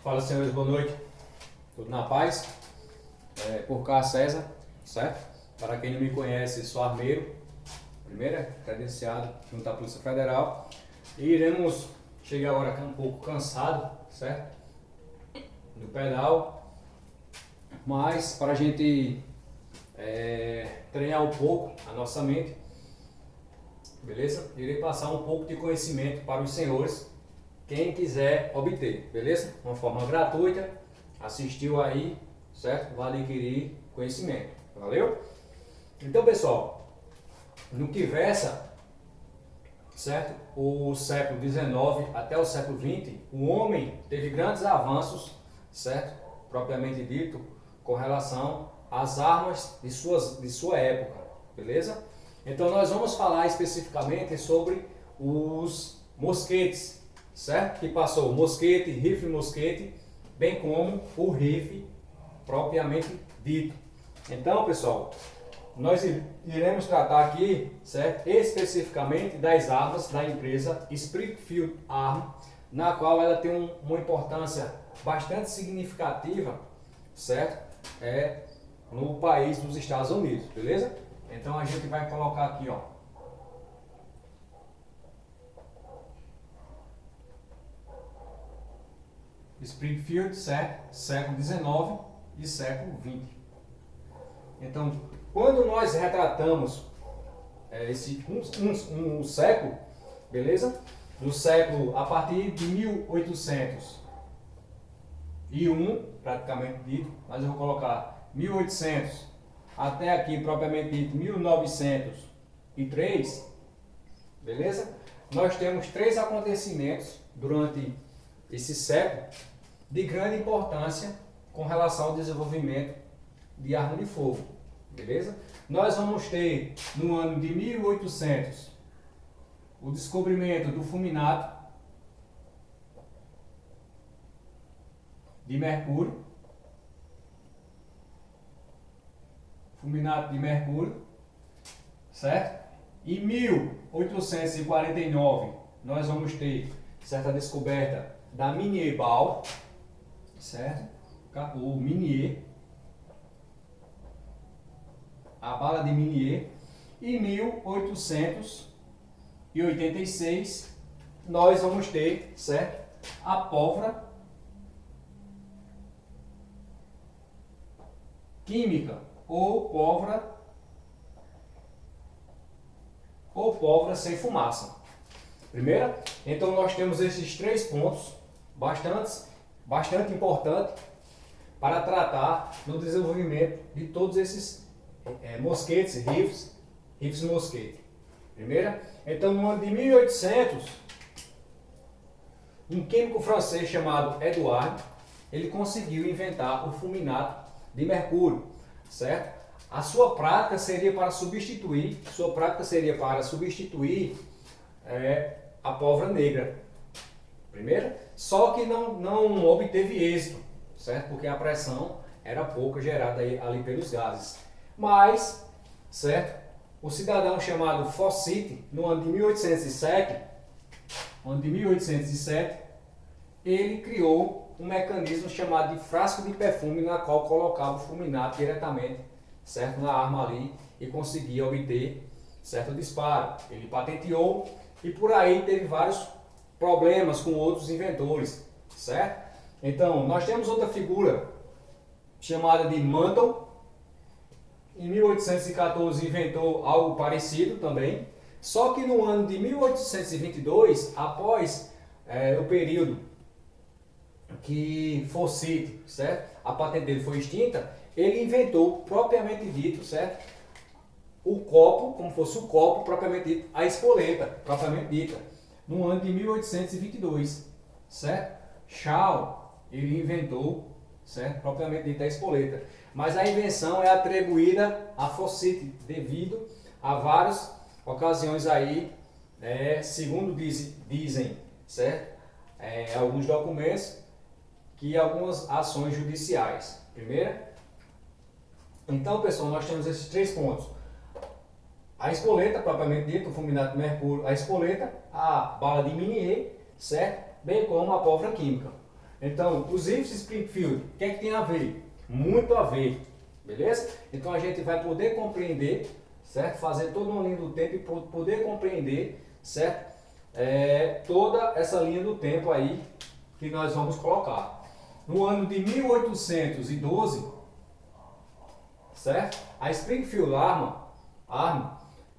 Fala, senhores, boa noite. Tudo na paz? Por cá, César, certo? Para quem não me conhece, sou armeiro, primeiro credenciado junto à Polícia Federal. E iremos chegar agora um pouco cansado, certo? Do pedal, mas para a gente treinar um pouco a nossa mente, beleza? Irei passar um pouco de conhecimento para os senhores, quem quiser obter, beleza? Uma forma gratuita, assistiu aí, certo? Vai adquirir conhecimento, valeu? Então, pessoal, no que versa, certo? O século XIX até o século XX, o homem teve grandes avanços, certo? Propriamente dito, com relação às armas de sua época, beleza? Então nós vamos falar especificamente sobre os mosquetes, certo? Que passou o mosquete, rifle mosquete, bem como o rifle propriamente dito. Então, pessoal, nós iremos tratar aqui, certo? Especificamente das armas da empresa Springfield Arm, na qual ela tem uma importância bastante significativa, certo? No país dos Estados Unidos, beleza? Então a gente vai colocar aqui, ó, Springfield, certo? Século XIX e século XX. Então, quando nós retratamos um século, beleza? No século, a partir de 1801, praticamente dito, mas eu vou colocar 1800 até aqui, propriamente dito, 1903, beleza? Nós temos três acontecimentos durante esse século de grande importância com relação ao desenvolvimento de arma de fogo, beleza? Nós vamos ter no ano de 1800 o descobrimento do fulminato de mercúrio, certo? Em 1849 nós vamos ter certa descoberta da Minié Ball, certo? O Minié, a bala de Minié. Em 1886 nós vamos ter, certo? A pólvora química ou pólvora sem fumaça. Primeira, então nós temos esses três pontos bastante importantes para tratar no desenvolvimento de todos esses mosquetes, rifles mosquete. Primeira, então no ano de 1800, um químico francês chamado Edouard, ele conseguiu inventar o fulminato de mercúrio, certo? A sua prática seria para substituir a pólvora negra. Primeira, só que não obteve êxito, certo? Porque a pressão era pouca gerada ali pelos gases. Mas, certo? O cidadão chamado Fawcett, no ano de 1807, ele criou um mecanismo chamado de frasco de perfume, na qual colocava o fulminato diretamente, certo, na arma ali e conseguia obter certo disparo. Ele patenteou e por aí teve vários problemas com outros inventores, certo? Então, nós temos outra figura chamada de Mantle. Em 1814 inventou algo parecido também, só que no ano de 1822, após o período que Fawcett, certo? A patente dele foi extinta, ele inventou, propriamente dito, certo? O copo, como fosse o copo, propriamente dito, a espoleta, propriamente dita, no ano de 1822, certo? Shaw, ele inventou, certo? Propriamente dita, a espoleta. Mas a invenção é atribuída a Fawcett devido a várias ocasiões aí, segundo dizem, certo? Alguns documentos que algumas ações judiciais. Primeira, então, pessoal, nós temos esses três pontos: a espoleta, propriamente dito, o fulminato de mercúrio, a espoleta, a bala de Minié, certo? Bem como a pólvora química. Então, os rifles Springfield, o que é que tem a ver? Muito a ver, beleza? Então a gente vai poder compreender, certo? Fazer toda uma linha do tempo e poder compreender, certo? Toda essa linha do tempo aí que nós vamos colocar. No ano de 1812, certo? A Springfield Arma,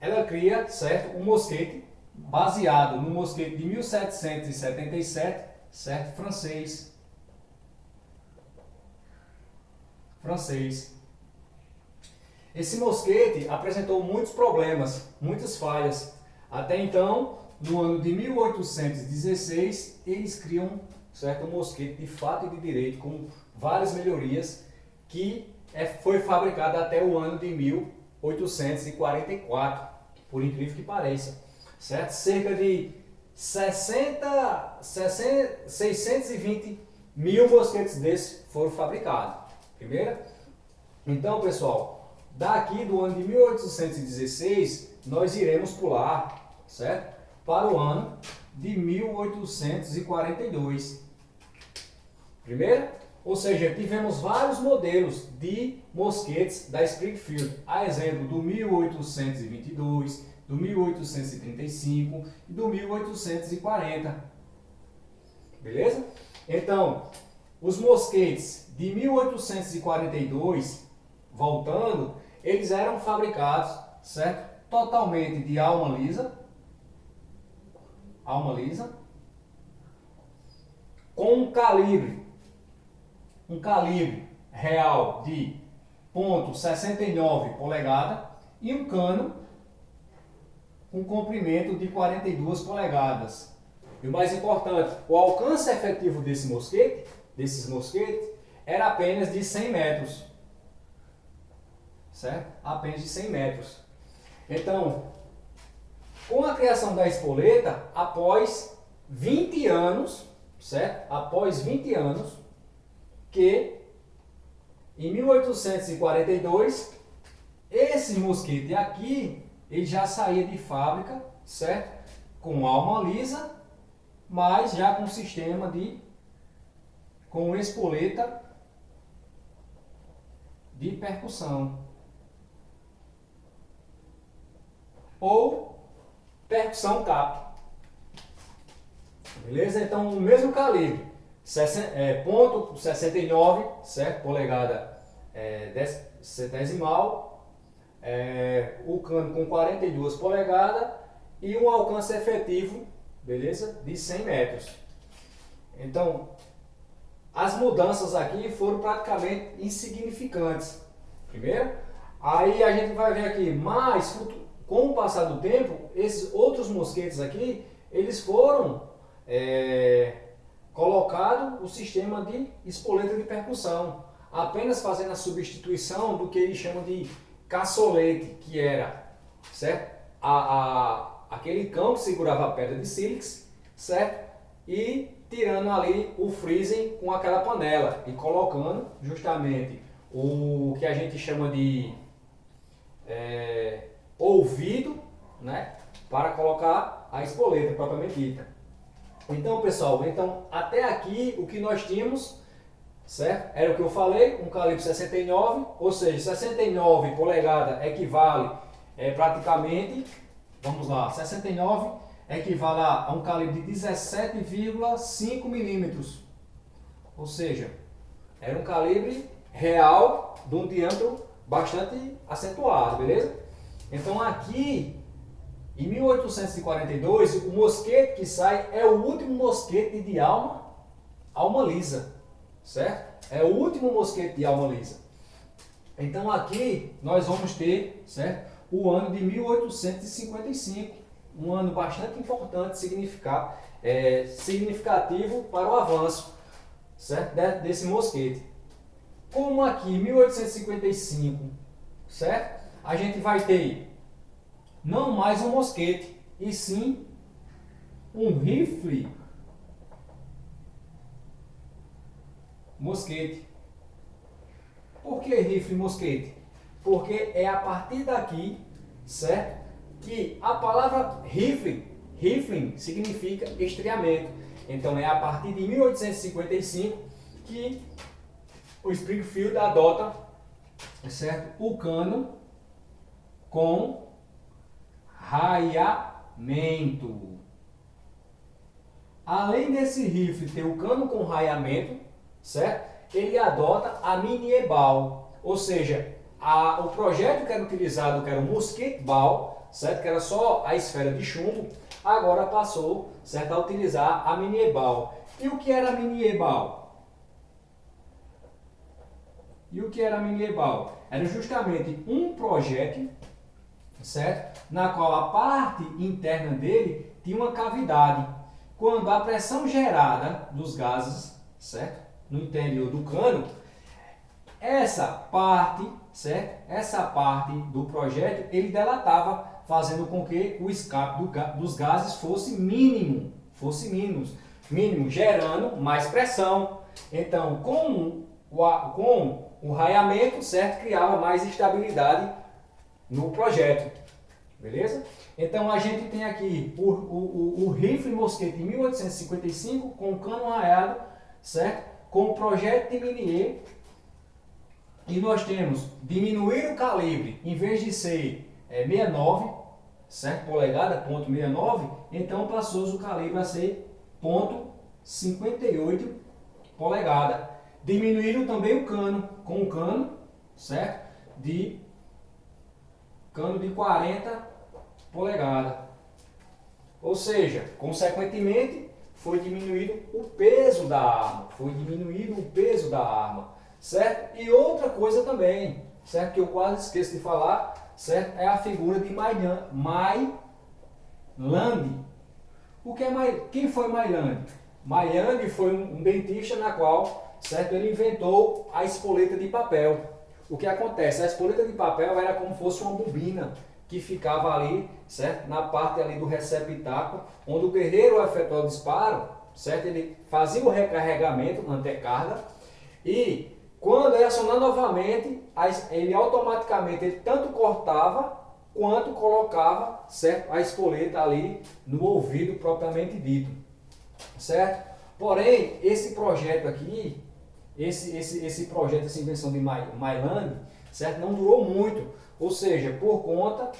ela cria, certo, um mosquete baseado no mosquete de 1777, certo? Francês. Esse mosquete apresentou muitos problemas, muitas falhas. Até então, no ano de 1816, eles criam, certo, um mosquete de fato e de direito com várias melhorias que foi fabricado até o ano de 1844, por incrível que pareça, certo? Cerca de 620 mil mosquetes desses foram fabricados. Primeira? Então, pessoal, daqui do ano de 1816, nós iremos pular, certo? Para o ano de 1842. Primeira? Ou seja, tivemos vários modelos de mosquetes da Springfield, a exemplo do 1822, do 1835 e do 1840. Beleza? Então, os mosquetes de 1842, voltando, eles eram fabricados, certo? Totalmente de alma lisa, com um calibre real de .69 polegada e um cano com comprimento de 42 polegadas. E o mais importante, o alcance efetivo desses mosquetes, era apenas de 100 metros. Certo? Apenas de 100 metros. Então, com a criação da espoleta, após 20 anos, certo? Após 20 anos, que em 1842, esse mosquete aqui, ele já saía de fábrica, certo? Com alma lisa, mas já com sistema com espoleta de percussão. Ou percussão cap. Beleza? Então, o mesmo calibre, ponto .69, certo? Polegada centesimal, o cano com 42 polegadas e um alcance efetivo, beleza? De 100 metros. Então, as mudanças aqui foram praticamente insignificantes. Primeiro, aí a gente vai ver aqui, mas com o passar do tempo, esses outros mosquetes aqui, eles foram colocado o sistema de espoleta de percussão, apenas fazendo a substituição do que eles chamam de caçolete, que era, certo? Aquele cão que segurava a pedra de sílex, certo? E tirando ali o freezing com aquela panela e colocando justamente o que a gente chama de ouvido, né? Para colocar a espoleta propriamente dita. Então, pessoal, até aqui o que nós tínhamos, certo? Era o que eu falei, um calibre 69, ou seja, 69 polegadas equivale praticamente, vamos lá, 69 equivale a um calibre de 17,5 milímetros. Ou seja, era um calibre real de um diâmetro bastante acentuado, beleza? Então aqui, em 1842, o mosquete que sai é o último mosquete de alma lisa, certo? É o último mosquete de alma lisa. Então aqui nós vamos ter, certo, o ano de 1855, um ano bastante importante, significativo para o avanço, certo, desse mosquete. Como aqui em 1855, certo, a gente vai ter não mais um mosquete, e sim um rifle mosquete. Por que rifle mosquete? Porque é a partir daqui, certo, que a palavra rifling significa estreamento. Então é a partir de 1855 que o Springfield adota, certo, o cano com raiamento. Além desse rifle ter o cano com raiamento, certo, ele adota a mini-ebal, ou seja, o projétil que era utilizado, que era o mosquetebal, certo, que era só a esfera de chumbo, agora passou, certo, a utilizar a mini-ebal. E o que era a mini-ebal? Era justamente um projétil, certo, na qual a parte interna dele tinha uma cavidade. Quando a pressão gerada dos gases, certo, no interior do cano, essa parte, certo, essa parte do projétil, ele delatava, fazendo com que o escape dos gases fosse mínimo, gerando mais pressão. Então, com o raiamento, certo, criava mais estabilidade no projétil, beleza? Então a gente tem aqui o rifle mosquete de 1855 com cano raiado, certo, com o projétil de Minié, e nós temos diminuir o calibre, em vez de ser 69, certo, polegada, ponto 69, então passou o calibre a ser ponto 58 polegada. Diminuíram também o cano, com o cano, certo, de 40 polegadas. Ou seja, consequentemente, foi diminuído o peso da arma. Certo? E outra coisa também, certo, que eu quase esqueço de falar, certo, é a figura de Mailand. Quem foi Mailand? Mailand foi um dentista na qual, certo, ele inventou a espoleta de papel. O que acontece? A espoleta de papel era como se fosse uma bobina que ficava ali, certo, na parte ali do receptáculo, onde o guerreiro efetuava o disparo, certo, ele fazia o recarregamento na antecarga e quando ele acionava novamente, ele automaticamente tanto cortava quanto colocava, certo, a espoleta ali no ouvido propriamente dito, certo? Porém, esse projeto aqui, essa invenção de Mailand, certo, não durou muito, ou seja, por conta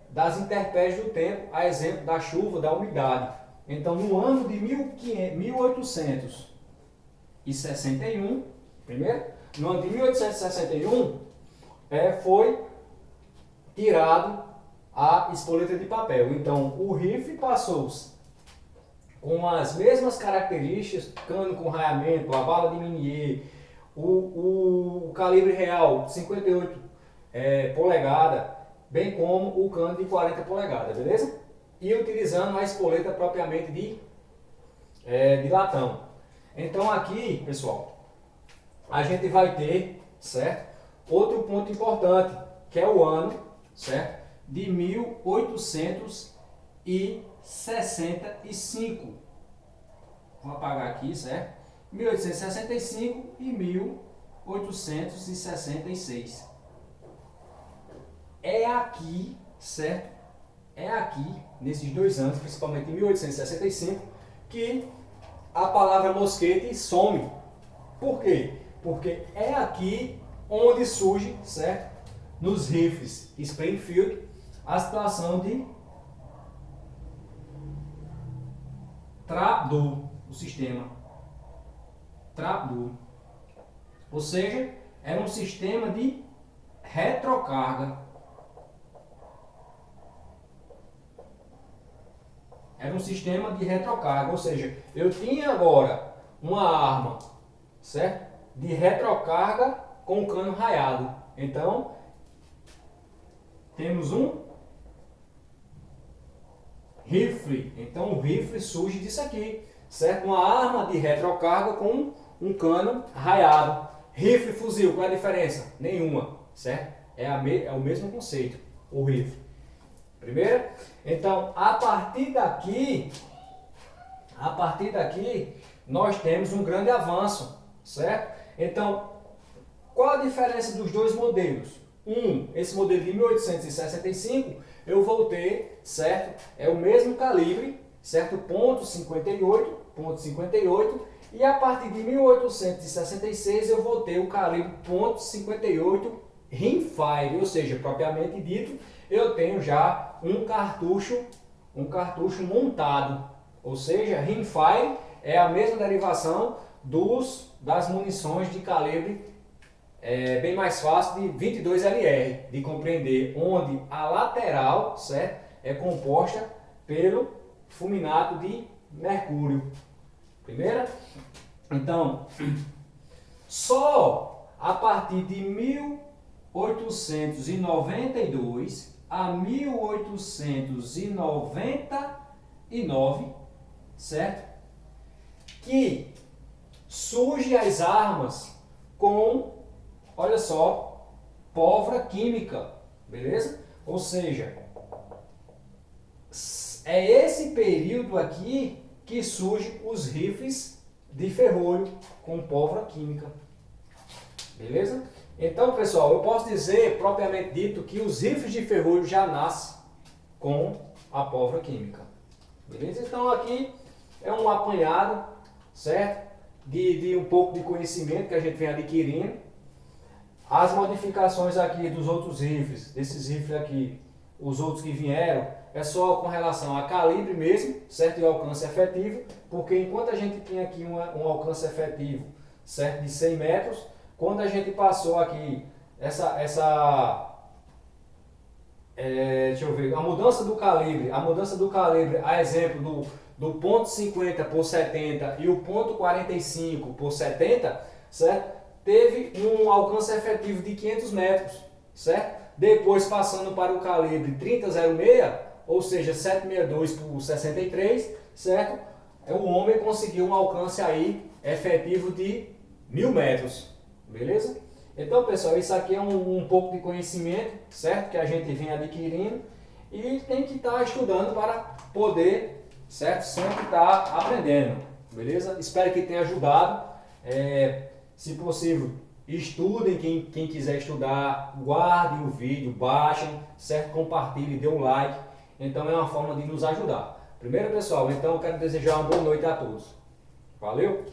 das intempéries do tempo, a exemplo da chuva, da umidade. Então, no ano de 1861, no ano de 1861, foi tirado a espoleta de papel. Então, o rifle passou com as mesmas características, cano com raiamento, a bala de Minié, o calibre real 58 polegada, bem como o cano de 40 polegadas, beleza? E utilizando a espoleta propriamente de latão. Então aqui, pessoal, a gente vai ter, certo, outro ponto importante, que é o ano, certo, de 1865. Vou apagar aqui, certo? 1865 e 1866. É aqui, certo? É aqui, nesses 2 anos, principalmente em 1865, que a palavra mosquete some. Por quê? Porque é aqui onde surge, certo, nos rifles Springfield, a situação de trapdoor, o sistema trapdoor. Ou seja, era um sistema de retrocarga. Ou seja, eu tinha agora uma arma, certo, de retrocarga com cano raiado. Então, temos um rifle. Então, o rifle surge disso aqui, certo? Uma arma de retrocarga com um cano raiado. Rifle e fuzil, qual é a diferença? Nenhuma, certo? É o mesmo conceito, o rifle. Primeira? Então, a partir daqui, nós temos um grande avanço, certo? Então, qual a diferença dos dois modelos? Esse modelo de 1865, eu vou ter, certo? É o mesmo calibre, certo? Ponto 58, e a partir de 1866 eu vou ter o calibre ponto .58 rimfire, ou seja, propriamente dito, eu tenho já um cartucho montado, ou seja, rimfire é a mesma derivação das munições de calibre bem mais fácil de 22 LR de compreender, onde a lateral, certo, é composta pelo fulminato de mercúrio. Primeira? Então, só a partir de 1892 a 1899, certo? Que surgem as armas com, olha só, pólvora química, beleza? Ou seja, é esse período aqui que surgem os rifles de ferrolho com pólvora química, beleza? Então, pessoal, eu posso dizer, propriamente dito, que os rifles de ferrolho já nascem com a pólvora química, beleza? Então, aqui é um apanhado, certo? De um pouco de conhecimento que a gente vem adquirindo. As modificações aqui dos outros rifles, desses rifles aqui, os outros que vieram, é só com relação a calibre mesmo, certo? E alcance efetivo, porque enquanto a gente tinha aqui um alcance efetivo, certo? De 100 metros, quando a gente passou aqui deixa eu ver, a mudança do calibre, a exemplo do ponto .50 por 70 e o ponto .45 por 70, certo? Teve um alcance efetivo de 500 metros, certo? Depois passando para o calibre 30,06, ou seja, 7,62 por 63, certo? O homem conseguiu um alcance aí efetivo de 1000 metros, beleza? Então, pessoal, isso aqui é um pouco de conhecimento, certo? Que a gente vem adquirindo e tem que estar estudando para poder, certo? Sempre estar aprendendo, beleza? Espero que tenha ajudado. Se possível, estudem, quem quiser estudar, guardem o vídeo, baixem, certo? Compartilhem, dê um like. Então é uma forma de nos ajudar. Primeiro, pessoal, então eu quero desejar uma boa noite a todos. Valeu!